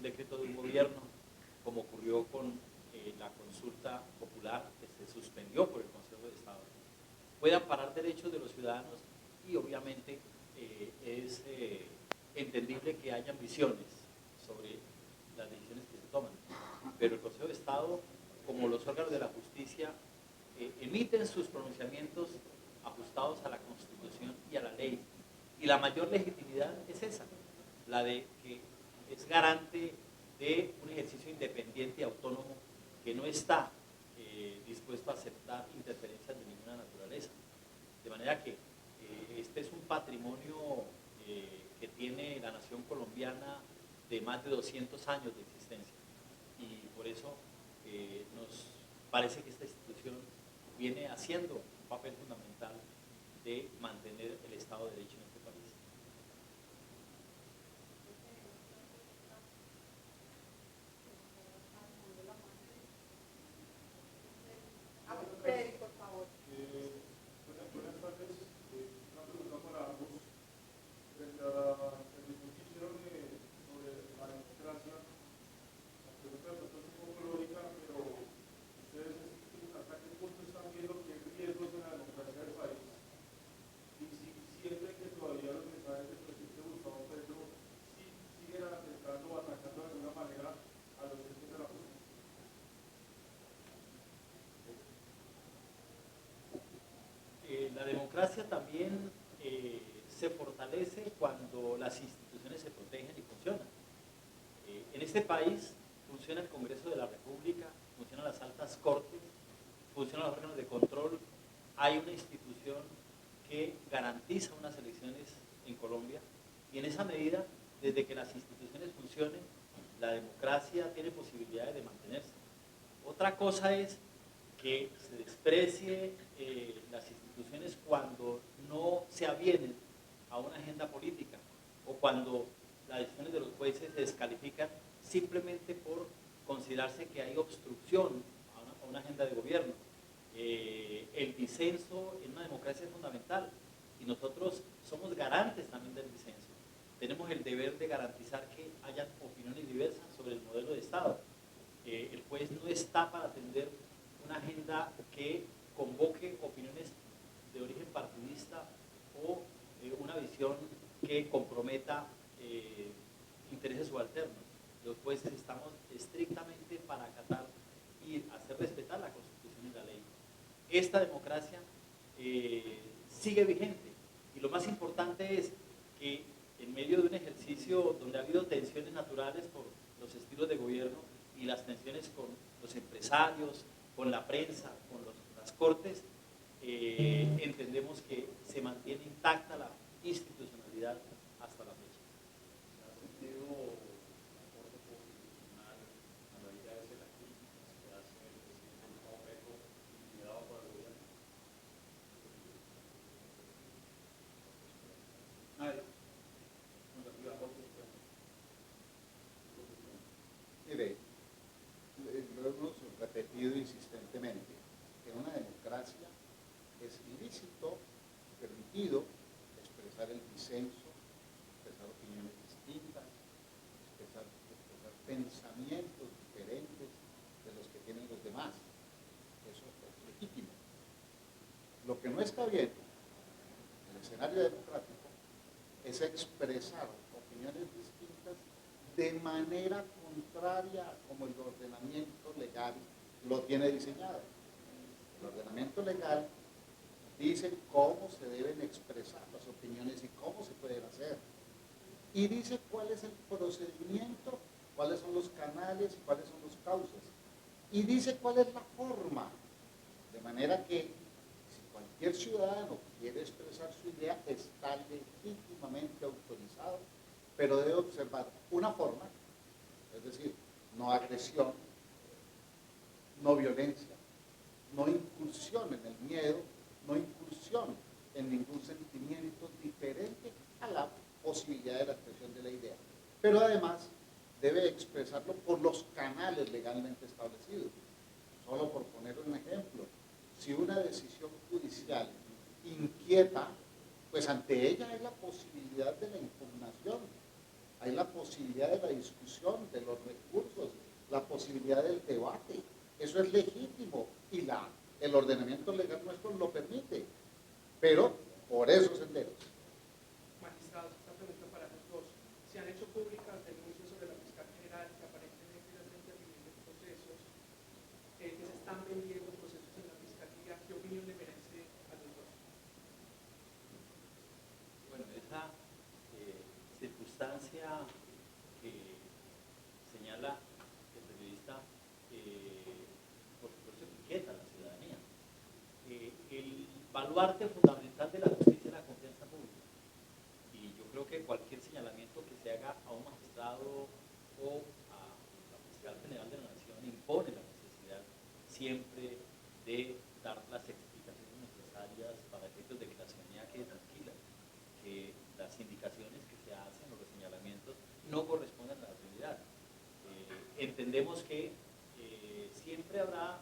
un decreto de un gobierno, como ocurrió con la consulta popular que se suspendió por el Consejo de Estado, puede amparar derechos de los ciudadanos y obviamente es entendible que haya visiones sobre las decisiones que se toman, pero el Consejo de Estado, como los órganos de la justicia, emiten sus pronunciamientos ajustados a la Constitución y a la ley, y la mayor legitimidad es esa, la de que es garante de un ejercicio independiente y autónomo que no está dispuesto a aceptar interferencias de ninguna naturaleza. De manera que este es un patrimonio que tiene la nación colombiana de más de 200 años de existencia, y por eso nos parece que esta institución viene haciendo un papel fundamental de mantener el Estado de Derecho en este país. Por favor. Buenas tardes. Una pregunta para ambos. Frente a el discurso que hicieron sobre la democracia, la pregunta de pronto es un poco lógica, pero ustedes hasta qué punto están viendo que hay riesgos en la democracia del país, y si sienten que todavía los mensajes del presidente Gustavo Petro siguen atentando o atacando de alguna manera a los entes de la justicia. La democracia también se fortalece cuando las instituciones se protegen y funcionan. En este país funciona el Congreso de la República, funcionan las altas cortes, funcionan los órganos de control, hay una institución que garantiza unas elecciones en Colombia, y en esa medida, desde que las instituciones funcionen, la democracia tiene posibilidades de mantenerse. Otra cosa es que se desprecie las instituciones cuando no se avienen a una agenda política, o cuando las decisiones de los jueces se descalifican simplemente por considerarse que hay obstrucción a una agenda de gobierno. El disenso en una democracia es fundamental, y nosotros somos garantes también del disenso. Tenemos el deber de garantizar que haya opiniones diversas sobre el modelo de Estado. El juez no está para atender una agenda que convoque opiniones de origen partidista o una visión que comprometa intereses subalternos. Los jueces estamos estrictamente para acatar y hacer respetar la Constitución y la ley. Esta democracia sigue vigente, y lo más importante es que en medio de un ejercicio donde ha habido tensiones naturales por los estilos de gobierno y las tensiones con los empresarios, con la prensa, con las cortes, entendemos que se mantiene intacta la institucionalidad hasta la fecha. ¿Se ha sentido la Corte Constitucional a medida de la crítica que hace el presidente Gustavo Petro intimidado por el gobierno? Nadie. Mire, lo hemos repetido insistentemente, que en una democracia es ilícito, permitido expresar el disenso, expresar opiniones distintas, expresar pensamientos diferentes de los que tienen los demás. Eso es legítimo. Lo que no está bien en el escenario democrático es expresar opiniones distintas de manera contraria a como el ordenamiento legal lo tiene diseñado. El ordenamiento legal dice cómo se deben expresar las opiniones y cómo se pueden hacer. Y dice cuál es el procedimiento, cuáles son los canales y cuáles son los cauces. Y dice cuál es la forma. De manera que si cualquier ciudadano quiere expresar su idea, está legítimamente autorizado, pero debe observar una forma, es decir, no agresión, no violencia, no incursión en el miedo, no incursión en ningún sentimiento diferente a la posibilidad de la expresión de la idea. Pero además debe expresarlo por los canales legalmente establecidos. Solo por poner un ejemplo, si una decisión judicial inquieta, pues ante ella hay la posibilidad de la impugnación. hay la posibilidad de la discusión, de los recursos, la posibilidad del debate. Eso es legítimo y el ordenamiento legal nuestro lo permite, pero por esos senderos. Magistrados, esta pregunta para los dos. Se han hecho públicas denuncias sobre la fiscal general que aparentemente ya está interviniendo en procesos, que se están vendiendo procesos en la fiscalía. ¿Qué opinión le merece a los dos? Bueno, esa circunstancia que señala el periodista, por supuesto, que inquieta a la ciudadanía. El baluarte fundamental de la justicia es la confianza pública. Y yo creo que cualquier señalamiento que se haga a un magistrado o a la fiscal general de la Nación impone la necesidad siempre de dar las explicaciones necesarias para efectos de que la ciudadanía quede tranquila, que las indicaciones que se hacen o los señalamientos no corresponden a la realidad. Entendemos que siempre habrá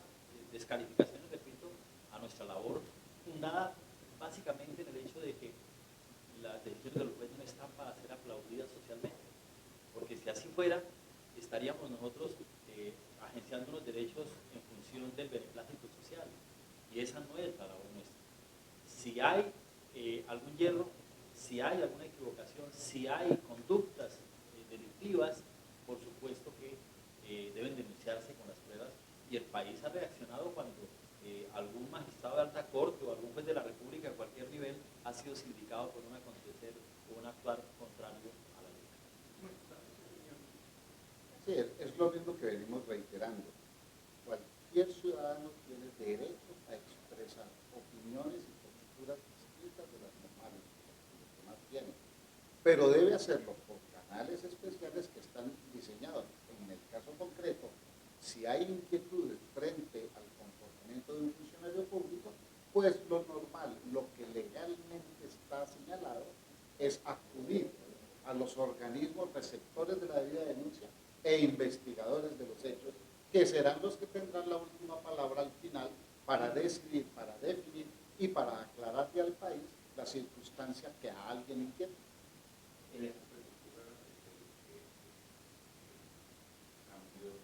descalificaciones, repito, a nuestra labor, fundada básicamente en el hecho de que las decisiones de los jueces no están para ser aplaudidas socialmente, porque si así fuera, estaríamos nosotros agenciando unos derechos en función del beneplácito social, y esa no es la labor nuestra. Si hay algún hierro, si hay alguna equivocación, si hay conductas delictivas, por supuesto que deben denunciarse con las pruebas, y el país ha reaccionado cuando algún magistrado de alta corte o algún juez de la República a cualquier nivel ha sido sindicado por un acontecer o un actuar contrario a la ley. Sí, es lo mismo que venimos reiterando. Cualquier ciudadano tiene derecho a expresar opiniones y posturas distintas de las normales que los demás tienen, pero debe hacerlo por canales especiales que están diseñados. En el caso concreto, si hay inquietudes frente al comportamiento de un funcionario público, pues lo normal, lo que legalmente está señalado, es acudir a los organismos receptores de la debida denuncia e investigadores de los hechos, que serán los que tendrán la última palabra al final para decidir, para definir y para aclararle al país la circunstancia que a alguien inquieta. En esta perspectiva, cambios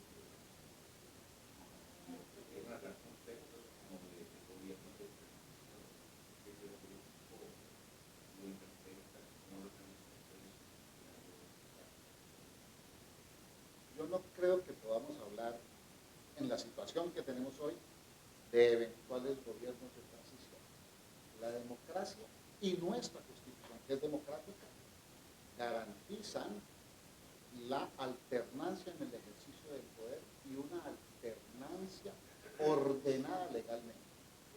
en algunos conceptos como de gobierno de transición, que se lo interpreta, cómo lo Yo no creo que podamos hablar en la situación que tenemos hoy de eventuales gobiernos de transición. La democracia y nuestra constitución, que es democrática, garantizan la alternancia en el ejercicio del poder y una alternancia ordenada legalmente.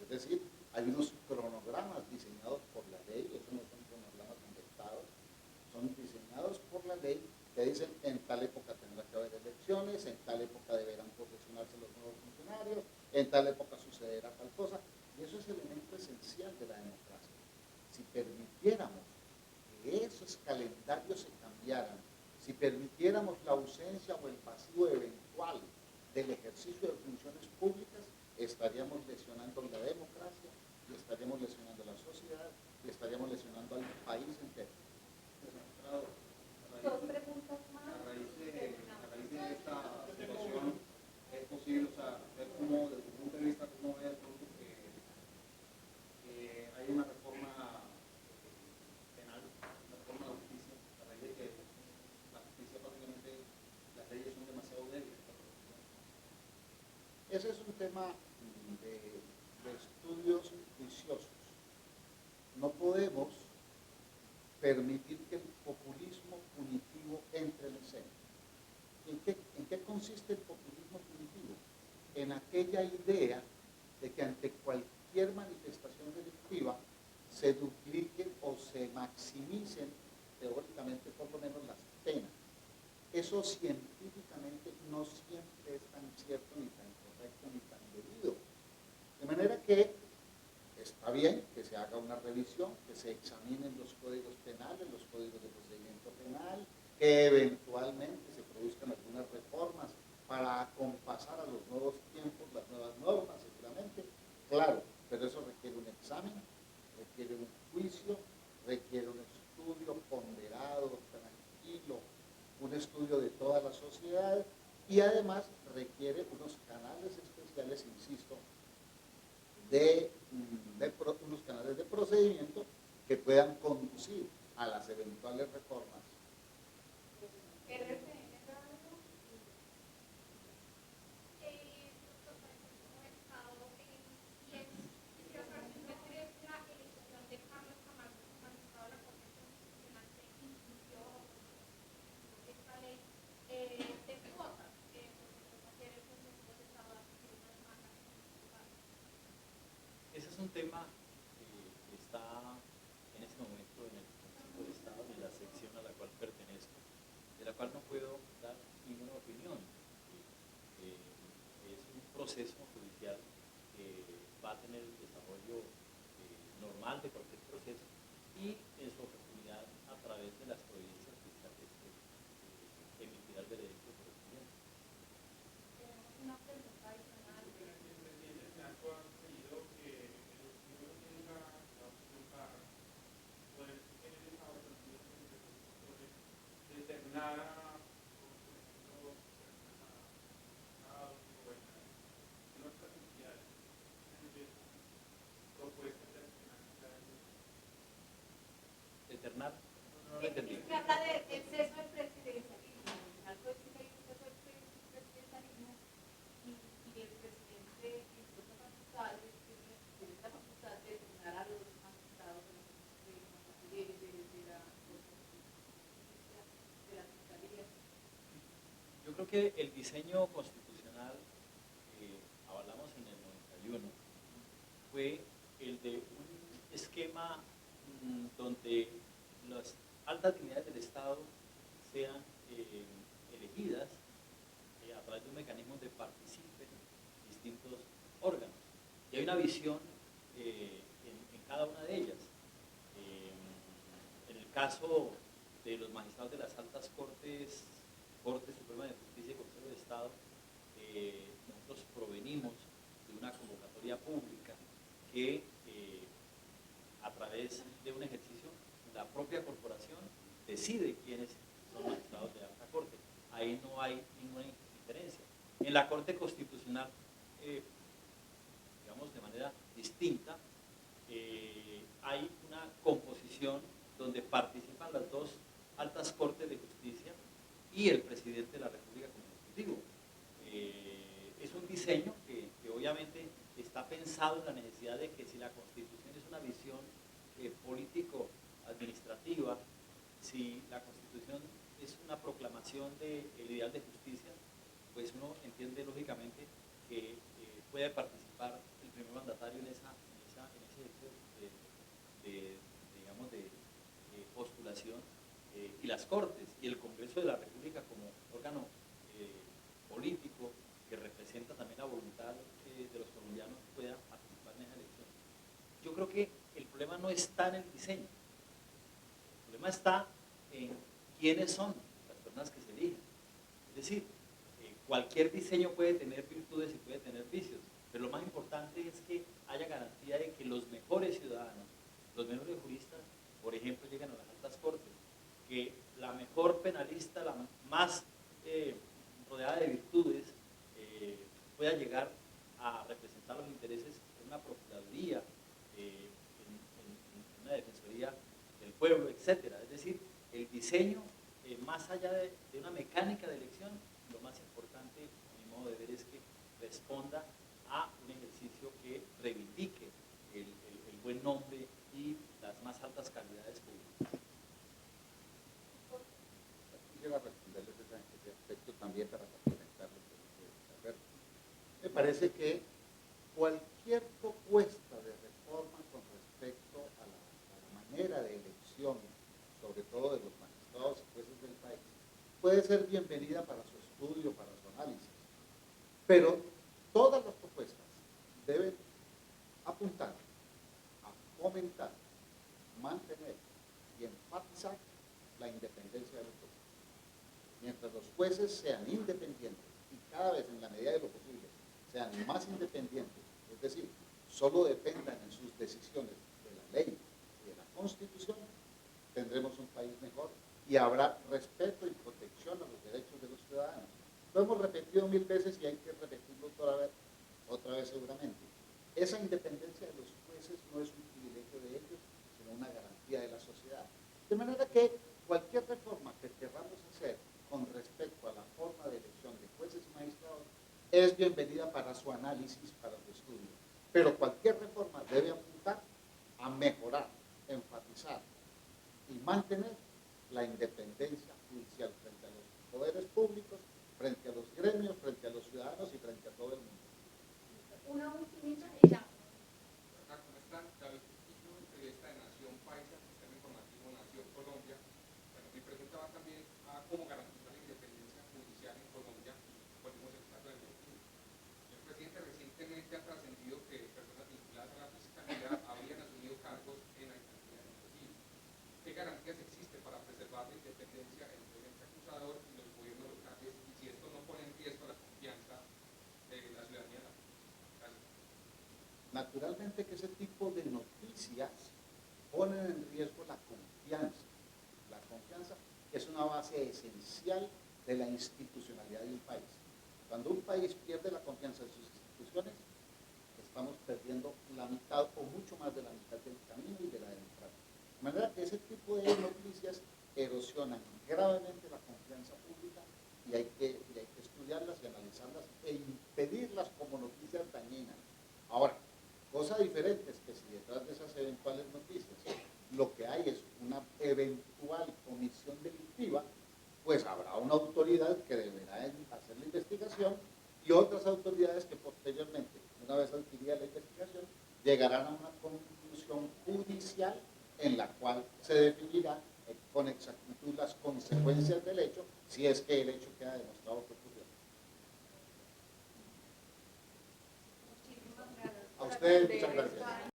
Es decir, hay unos cronogramas diseñados por la ley, esos no son cronogramas inventados, son diseñados por la ley que dicen en tal época tendrá que haber elecciones, en tal época deberán posesionarse los nuevos funcionarios, en tal época sucederá tal cosa, y eso es el elemento esencial de la democracia. Si permitiéramos que esos calendarios se cambiaran, si permitiéramos la ausencia o el vacío eventual del ejercicio de funciones públicas, estaríamos lesionando la democracia, y estaríamos lesionando la sociedad, y estaríamos lesionando al país entero. Dos preguntas más. a raíz de esta situación, es posible, o sea, ver cómo, desde su punto de vista, cómo ve el punto que hay una reforma penal, una reforma de justicia, a raíz de que la justicia básicamente, las leyes son demasiado débiles para la justicia. Ese es un tema de estudios juiciosos. No podemos permitir que el populismo punitivo entre en escena. ¿En qué consiste el populismo punitivo? En aquella idea de que ante cualquier manifestación delictiva se dupliquen o se maximicen, teóricamente por lo menos, las penas. Eso científicamente no siempre es tan cierto, ni tan correcto, ni tan debido. De manera que está bien que se haga una revisión, que se examinen los códigos penales, los códigos de procedimiento penal, que eventualmente se produzcan algunas reformas para acompasar a los nuevos tiempos, las nuevas normas, seguramente. Claro, pero eso requiere un examen, requiere un juicio, requiere un estudio ponderado, tranquilo, toda la sociedad y además requiere unos canales especiales, insisto, unos canales de procedimiento que puedan conducir a las eventuales reformas. Ese es un tema que está en este momento en el Consejo de Estado, en la sección a la cual pertenezco, de la cual no puedo dar ninguna opinión. Es un proceso judicial que va a tener el desarrollo normal de cualquier proceso y en su oportunidad a través de las providencias judiciales que emitirá el veredicto correspondiente. Una pregunta adicional. Eternar, no lo entendí. Es que habla de exceso de presidencialismo. Algo dice que hay un exceso de presidencialismo y el presidente, entre otras facultades, tiene la facultad de designar a los magistrados de la Fiscalía. Yo creo que el diseño constitucional que avalamos en el 91 fue el de un esquema donde las altas dignidades del Estado sean elegidas a través de un mecanismo de participen distintos órganos. Y hay una visión en cada una de ellas. En el caso de los magistrados de las altas cortes, Corte Suprema de Justicia y Consejo de Estado, nosotros provenimos de una convocatoria pública que a través de un ejercicio, la propia corporación decide quiénes son magistrados de alta corte. Ahí no hay ninguna diferencia. En la Corte Constitucional, digamos de manera distinta, hay una composición donde participan las dos altas cortes de justicia y el presidente de la República como ejecutivo. Es un diseño que obviamente está pensado en la necesidad de que si la Constitución es una visión político-administrativa, si la Constitución es una proclamación del ideal de justicia, pues uno entiende lógicamente que puede participar el primer mandatario en ese ejercicio de postulación, y las Cortes y el Congreso de la República como órgano político que representa también la voluntad de los colombianos pueda participar en esa elección. Yo creo que el problema no está en el diseño, el problema está en quiénes son las personas que se eligen. Es decir, cualquier diseño puede tener virtudes y puede tener vicios, pero lo más importante es que haya garantía de que los mejores ciudadanos, los mejores juristas, por ejemplo, lleguen a las altas cortes, que la mejor penalista, la más rodeada de virtudes, pueda llegar a representar los intereses en una procuraduría, en una defensoría del pueblo, etc. Es decir, el diseño, más allá de una mecánica de elección, lo más importante, a mi modo de ver, es que responda a un ejercicio que reivindique el buen nombre y las más altas calidades públicas. Quisiera responderles ese aspecto también para complementar lo que dice Alberto. Me parece que cualquier propuesta de reforma con respecto a la manera de elección, sobre todo de los magistrados y jueces del país, puede ser bienvenida para su estudio, para su análisis. Pero todas las propuestas deben apuntar a fomentar, mantener y enfatizar la independencia de los jueces. Mientras los jueces sean independientes y cada vez en la medida de lo posible sean más independientes, es decir, solo dependan en sus decisiones de la ley y de la Constitución, tendremos un país mejor y habrá respeto y protección a los derechos de los ciudadanos. Lo hemos repetido 1000 veces y hay que repetirlo otra vez seguramente. Esa independencia de los jueces no es un privilegio de ellos, sino una garantía de la sociedad. De manera que cualquier reforma que queramos hacer con respecto a la forma de elección de jueces y magistrados es bienvenida para su análisis, para su estudio. Pero cualquier reforma debe apuntar a mejorar, enfatizar y mantener la independencia judicial frente a los poderes públicos, frente a los gremios, frente a los ciudadanos y frente a todo el mundo. Una ultimita y ya. ¿Cómo están? David Quito, periodista de Nación Paisa, sistema informativo Nación Colombia. Bueno, mi pregunta va también a cómo garantizar la independencia judicial en Colombia. Ponemos el caso del Medellín. El presidente recientemente ha trascendido que personas vinculadas a la fiscalía habrían asumido cargos en la alcaldía de Medellín. ¿Qué garantías existen para preservar la independencia entre el ente acusador y los gobiernos locales? Y si esto no pone en riesgo la confianza de la ciudadanía. Naturalmente que ese tipo de noticias ponen en riesgo la confianza. La confianza es una base esencial de la institucionalidad de un país. Cuando un país pierde la confianza en sus instituciones, estamos perdiendo la mitad o mucho más de la mitad del camino y de la democracia. De manera que ese tipo de noticias erosionan gravemente la confianza pública y hay que estudiarlas y analizarlas e impedirlas como noticias dañinas. Ahora, cosa diferente es que si detrás de esas eventuales noticias lo que hay es una eventual comisión delictiva, pues habrá una autoridad que deberá hacer la investigación y otras autoridades que posteriormente, una vez adquirida la investigación, llegarán a una conclusión judicial en la cual se definirá con exactitud las consecuencias del hecho, si es que el hecho queda demostrado que ocurrió. Muchísimas gracias. A ustedes, muchas gracias.